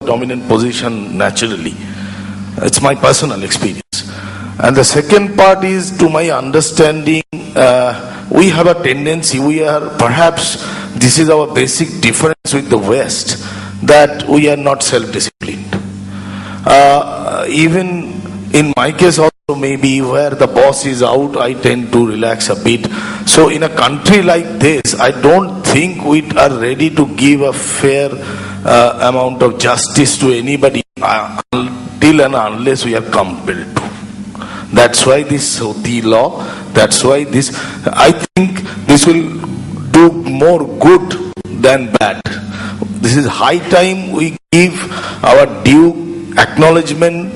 dominant position naturally. It's my personal experience. And the second part is, to my understanding, we have a tendency, perhaps this is our basic difference with the West, that we are not self-disciplined. Even in my case also, maybe where the boss is out, I tend to relax a bit. So in a country like this, I don't think we are ready to give a fair amount of justice to anybody until and unless we are compelled to. That's why this Soti law, that's why this, I think this will do more good than bad. This is high time we give our due acknowledgement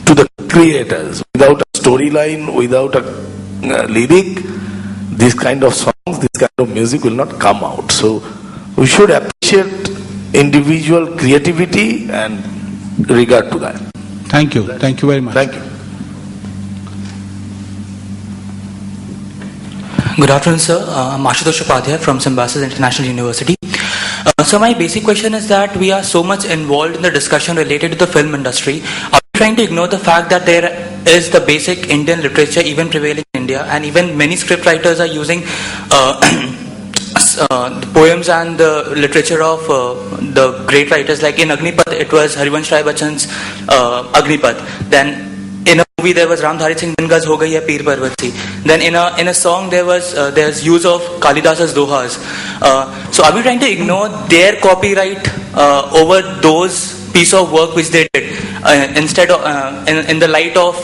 to the creators. Without a storyline, without a lyric, this kind of songs, this kind of music will not come out. So we should appreciate individual creativity and regard to that. Thank you. Thank you very much. Thank you. Good afternoon, sir. I'm Ashutosh Upadhyay from Symbiosis International University. So my basic question is that we are so much involved in the discussion related to the film industry. Are we trying to ignore the fact that there is the basic Indian literature even prevailing in India, and even many scriptwriters are using the poems and the literature of the great writers, like in Agnipath it was Harivansh Rai Bachchan's Agnipath. Then in a movie there was Ramdhari Singh Dingar's Ho Gayi Hai Peer Parvat Si. Then in a song there's use of Kalidas's Dohas. So are we trying to ignore their copyright over those piece of work which they did, instead of in the light of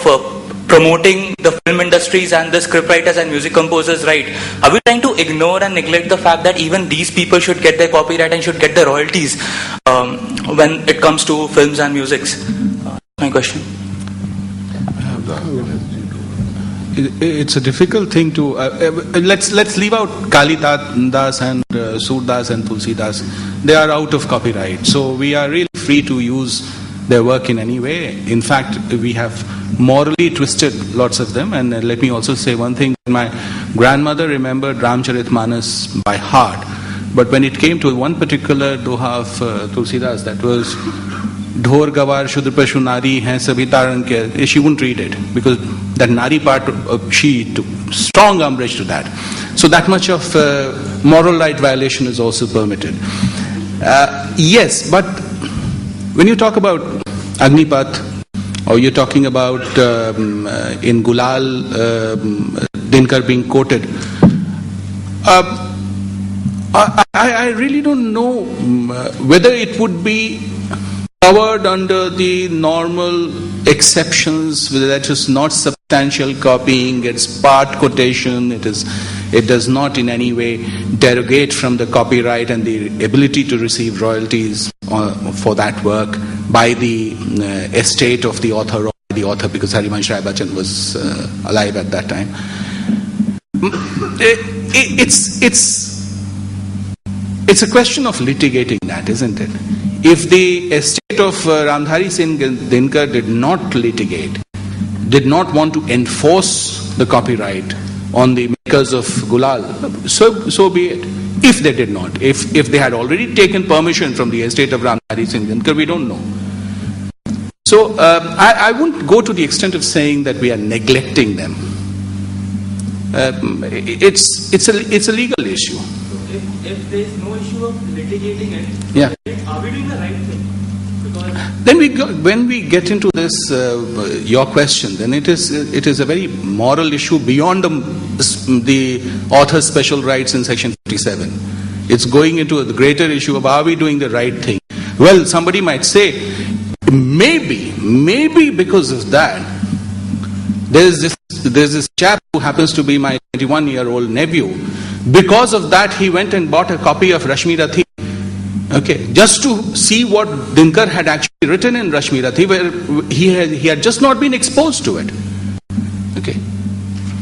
promoting the film industries and the scriptwriters and music composers' right? Are we trying to ignore and neglect the fact that even these people should get their copyright and should get their royalties when it comes to films and musics? My question. It's a difficult thing to let's leave out Kalidas and Surdas and Tulsidas. They are out of copyright, so we are really free to use their work in any way. In fact, we have morally twisted lots of them. And let me also say one thing: my grandmother remembered Ramcharitmanas by heart, but when it came to one particular doha of Tulsidas, that was Dhor Gawar Shudra Pashu Nari Hain Sabhi Taran Ke, she wouldn't read it because that Nari part she took strong umbrage to that. So that much of moral right violation is also permitted. Yes, but when you talk about Agnipath, or you're talking about in Gulal Dinkar being quoted, I really don't know whether it would be covered under the normal exceptions, whether that is not substantial copying, it's part quotation, it does not in any way derogate from the copyright and the ability to receive royalties for that work by the estate of the author or the author, because Harivansh Rai Bachchan was alive at that time. It's a question of litigating that, isn't it? If the estate of Ramdhari Singh Dinkar did not litigate, did not want to enforce the copyright on the makers of Gulal, so be it. If they did not, if they had already taken permission from the estate of Ramdhari Singh Dinkar, we don't know. So I wouldn't go to the extent of saying that we are neglecting them. It's a legal issue. If there is no issue of litigating it, yeah, are we doing the right thing? Because then when we get into this your question, then it is a very moral issue beyond the author's special rights in section 57. It's going into the greater issue of, are we doing the right thing? Well, somebody might say, maybe because of that, there's this chap who happens to be my 21-year-old nephew. Because of that, he went and bought a copy of Rashmi Rathi, okay, just to see what Dinkar had actually written in Rashmi Rathi, where he had just not been exposed to it. Okay,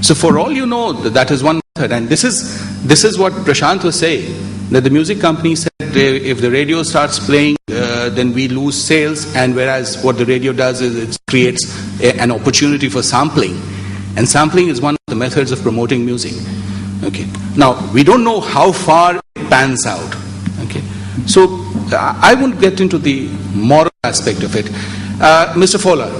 so for all you know, that is one method, and this is what Prashant was saying, that the music company said if the radio starts playing, then we lose sales, and whereas what the radio does is it creates an opportunity for sampling, and sampling is one of the methods of promoting music. Okay. Now, we don't know how far it pans out. Okay. So, I won't get into the moral aspect of it. Mr. Fowler.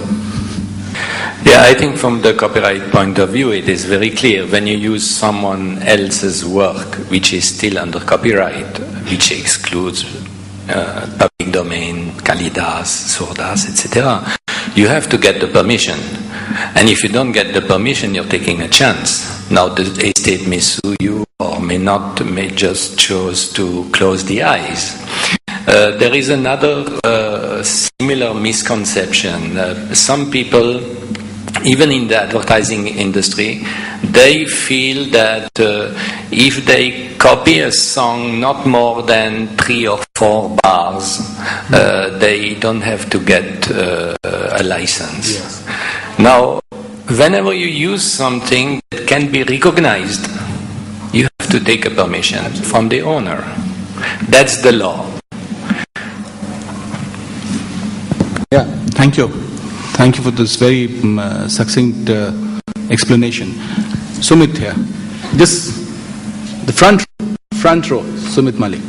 Yeah, I think from the copyright point of view, it is very clear when you use someone else's work, which is still under copyright, which excludes public domain, Kalidas, Surdas, etc. You have to get the permission. And if you don't get the permission, you're taking a chance. Now the estate may sue you or may not, may just choose to close the eyes. There is another similar misconception. Some people, even in the advertising industry, they feel that if they copy a song not more than 3 or 4 bars, they don't have to get a license. Yes. Now, whenever you use something that can be recognized, you have to take a permission from the owner. That's the law. Yeah, thank you. Thank you for this very succinct explanation. Sumit here. Just the front row, Sumit Malik.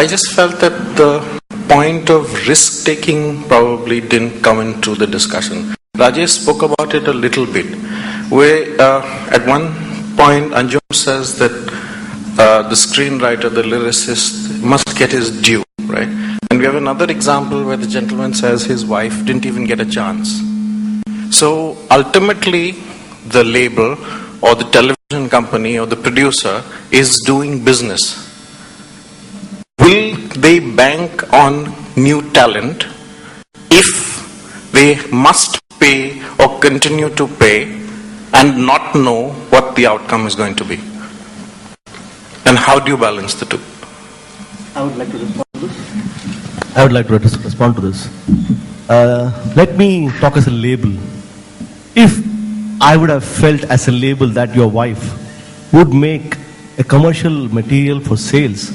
I just felt that the point of risk-taking probably didn't come into the discussion. Rajesh spoke about it a little bit, where at one point Anjum says that the screenwriter, the lyricist, must get his due, right? And we have another example where the gentleman says his wife didn't even get a chance. So ultimately, the label or the television company or the producer is doing business. Will they bank on new talent if they must pay or continue to pay and not know what the outcome is going to be? And how do you balance the two? I would like to respond to this. Let me talk as a label. If I would have felt as a label that your wife would make a commercial material for sales,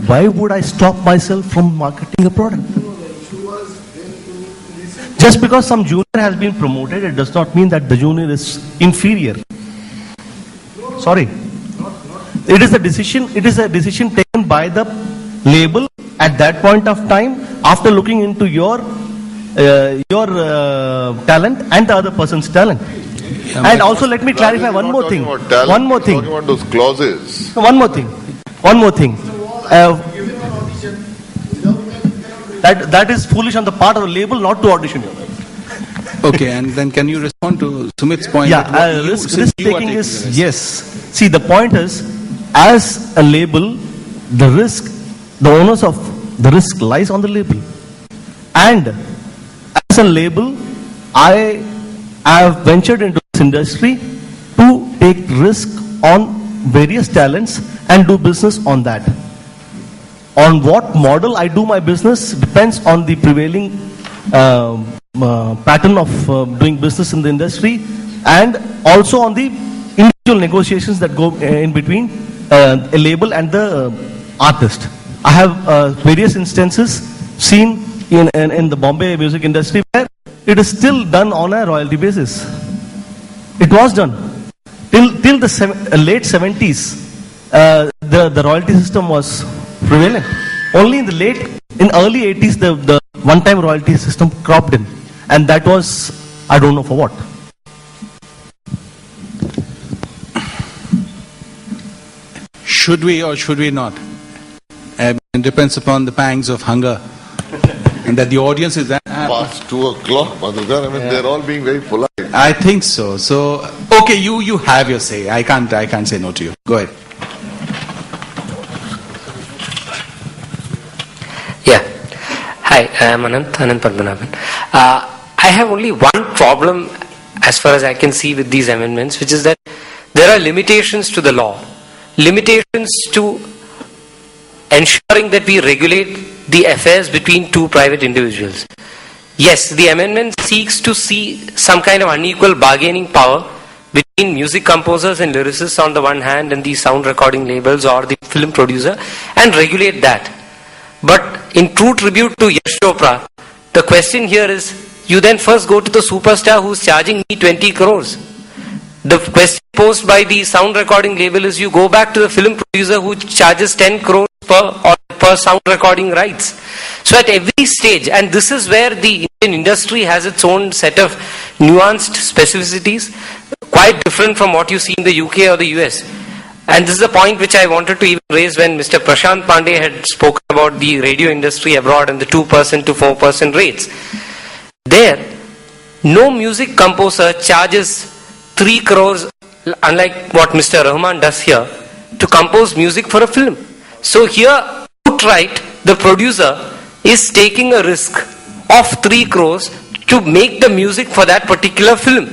why would I stop myself from marketing a product? Just because some junior has been promoted, it does not mean that the junior is inferior. Sorry. It is a decision taken by the label at that point of time after looking into your talent and the other person's talent. And also let me clarify one more thing. One more thing. Talking about those clauses. One more thing. That is foolish on the part of the label not to audition. Okay, and then can you respond to Sumit's point? Yeah, risk taking is yes. See, the point is, as a label, the onus of the risk lies on the label. And as a label, I have ventured into this industry to take risk on various talents and do business on that. On what model I do my business depends on the prevailing pattern of doing business in the industry, and also on the individual negotiations that go in between a label and the artist. I have various instances seen in the Bombay music industry where it is still done on a royalty basis. It was done till the late 70s. The royalty system was prevalent. Only in early 80s the one-time royalty system cropped in, and that was, I don't know for what. Should we or should we not? It depends upon the pangs of hunger, and that the audience is that. Past 2 o'clock, Madhukar. I mean, they're all being very polite. I think so. So, okay, you have your say. I can't say no to you. Go ahead. Yeah. Hi, I am Anant Padmanabhan. I have only one problem as far as I can see with these amendments, which is that there are limitations to the law. Limitations to ensuring that we regulate the affairs between two private individuals. Yes, the amendment seeks to see some kind of unequal bargaining power between music composers and lyricists on the one hand and the sound recording labels or the film producer, and regulate that. But in true tribute to Yash Chopra, the question here is, you then first go to the superstar who's charging me 20 crores. The question posed by the sound recording label is, you go back to the film producer who charges 10 crores per sound recording rights. So at every stage, and this is where the Indian industry has its own set of nuanced specificities, quite different from what you see in the UK or the US. And this is a point which I wanted to even raise when Mr. Prashant Pandey had spoken about the radio industry abroad and the 2% to 4% rates. There, no music composer charges 3 crores, unlike what Mr. Rahman does here, to compose music for a film. So here, outright, the producer is taking a risk of 3 crores to make the music for that particular film.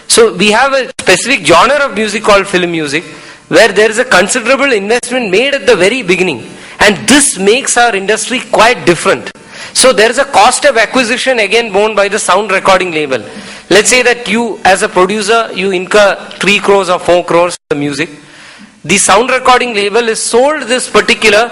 So we have a specific genre of music called film music, where there is a considerable investment made at the very beginning. And this makes our industry quite different. So there is a cost of acquisition again borne by the sound recording label. Let's say that you, as a producer, you incur 3 crores or 4 crores for the music. The sound recording label is sold this particular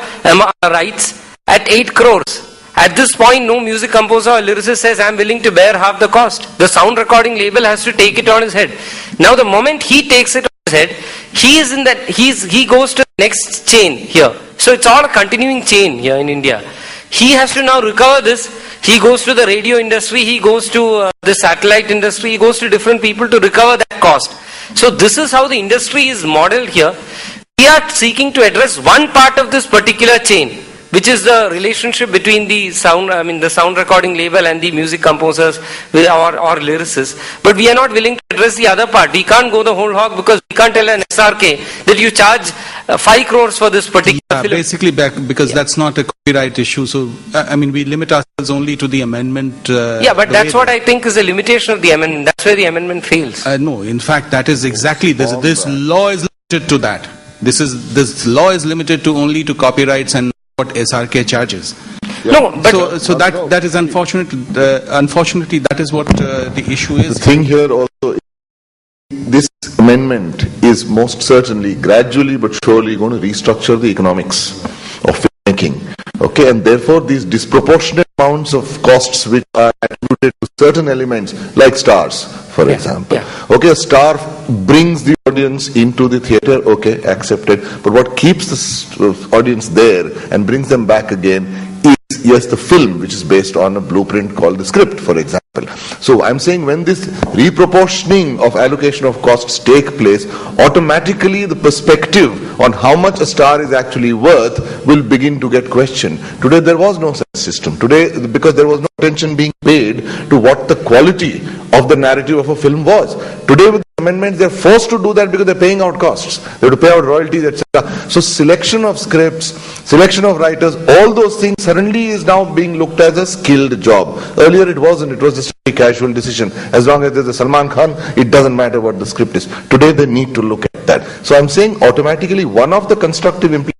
rights at 8 crores. At this point, no music composer or lyricist says, I'm willing to bear half the cost. The sound recording label has to take it on his head. Now the moment he takes it on his head, he goes to the next chain here. So it's all a continuing chain here in India. He has to now recover this. He goes to the radio industry, he goes to the satellite industry, he goes to different people to recover that cost. So this is how the industry is modeled here. We are seeking to address one part of this particular chain, which is the relationship between the sound recording label and the music composers or lyricists. But we are not willing to address the other part. We can't go the whole hog because we can't tell an SRK that you charge 5 crores for this particular film. Basically, because that's not a copyright issue. So, we limit ourselves only to the amendment. But that's what I think is a limitation of the amendment. That's where the amendment fails. No, in fact, that is exactly this law is limited to that. This law is limited to only to copyrights and what SRK charges. Yeah. No, but so that is unfortunate. Unfortunately, that is what the issue is. The thing here also, this amendment is most certainly, gradually but surely, going to restructure the economics of filmmaking. Okay, and therefore these disproportionate amounts of costs which are attributed to certain elements, like stars, for example. Yeah. Okay, a star brings the audience into the theatre, okay, accepted. But what keeps the audience there and brings them back again is, yes, the film, which is based on a blueprint called the script, for example. So I'm saying when this reproportioning of allocation of costs take place, automatically the perspective on how much a star is actually worth will begin to get questioned. Today there was no such system. Today, because there was no attention being paid to what the quality of the narrative of a film was. Today with the amendments, they're forced to do that because they're paying out costs. They have to pay out royalties, etc. So selection of scripts, selection of writers, all those things suddenly is now being looked as a skilled job. Earlier it wasn't. It was just a casual decision. As long as there's a Salman Khan, it doesn't matter what the script is. Today they need to look at that. So I'm saying automatically one of the constructive implications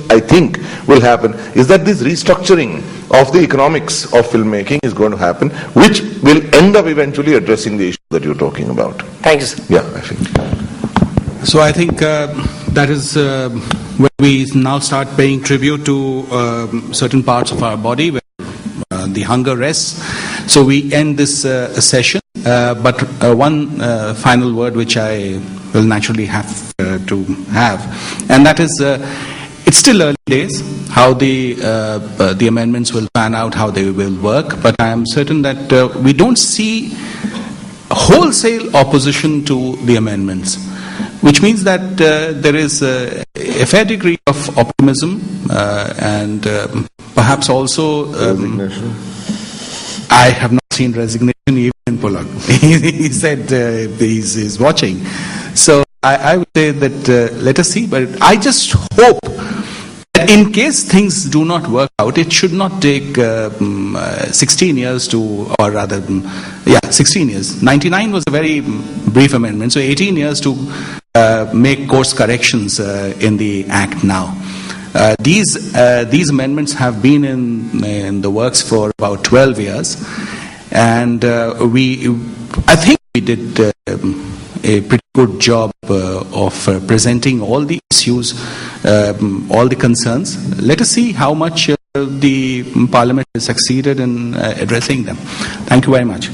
I think will happen is that this restructuring of the economics of filmmaking is going to happen, which will end up eventually addressing the issue that you're talking about. Thank you, sir. Yeah, I think. So I think that is when we now start paying tribute to certain parts of our body where the hunger rests. So we end this session, but one final word which I will naturally have to have, and that is it's still early days how the amendments will pan out, how they will work, but I am certain that we don't see wholesale opposition to the amendments, which means that there is a fair degree of optimism and perhaps also resignation. I have not seen resignation even in Polak. He said he's watching. So I would say that let us see, but I just hope that in case things do not work out, it should not take 16 years to, or rather, 16 years. 99 was a very brief amendment, so 18 years to make course corrections in the Act now. These amendments have been in the works for about 12 years, and I think we did a pretty good job of presenting all the issues, all the concerns. Let us see how much the Parliament has succeeded in addressing them. Thank you very much.